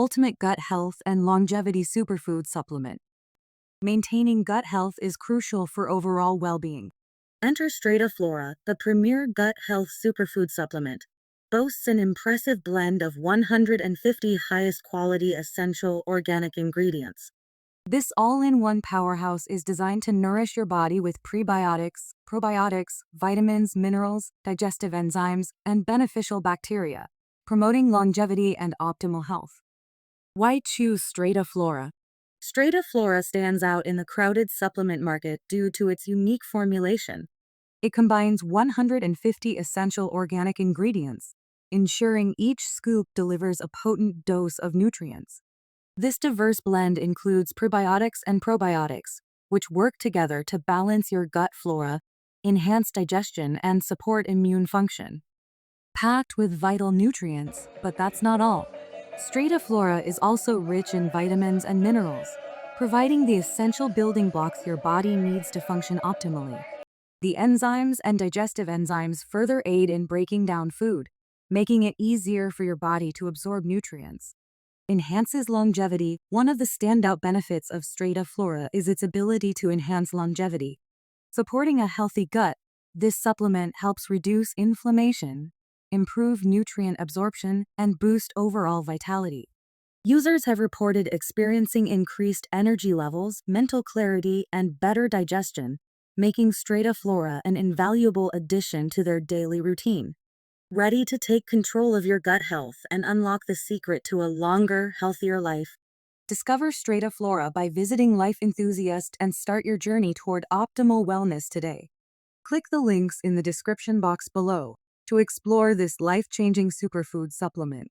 ultimate gut health and longevity superfood supplement. Maintaining gut health is crucial for overall well-being. Enter Strata Flora, the premier gut health superfood supplement. Boasts an impressive blend of 150 highest quality essential organic ingredients. This all-in-one powerhouse is designed to nourish your body with prebiotics, probiotics, vitamins, minerals, digestive enzymes, and beneficial bacteria, promoting longevity and optimal health. Why choose Strata Flora? Strata Flora stands out in the crowded supplement market due to its unique formulation. It combines 150 essential organic ingredients, ensuring each scoop delivers a potent dose of nutrients. This diverse blend includes prebiotics and probiotics, which work together to balance your gut flora, enhance digestion, and support immune function. Packed with vital nutrients, but that's not all. Strata Flora is also rich in vitamins and minerals, providing the essential building blocks your body needs to function optimally. The enzymes and digestive enzymes further aid in breaking down food, making it easier for your body to absorb nutrients. Enhances longevity. One of the standout benefits of Strata Flora is its ability to enhance longevity. Supporting a healthy gut, this supplement helps reduce inflammation, improve nutrient absorption, and boost overall vitality. Users have reported experiencing increased energy levels, mental clarity, and better digestion, making Strata Flora an invaluable addition to their daily routine. Ready to take control of your gut health and unlock the secret to a longer, healthier life? Discover Strata Flora by visiting Life Enthusiast and start your journey toward optimal wellness today. Click the links in the description box below to explore this life-changing superfood supplement.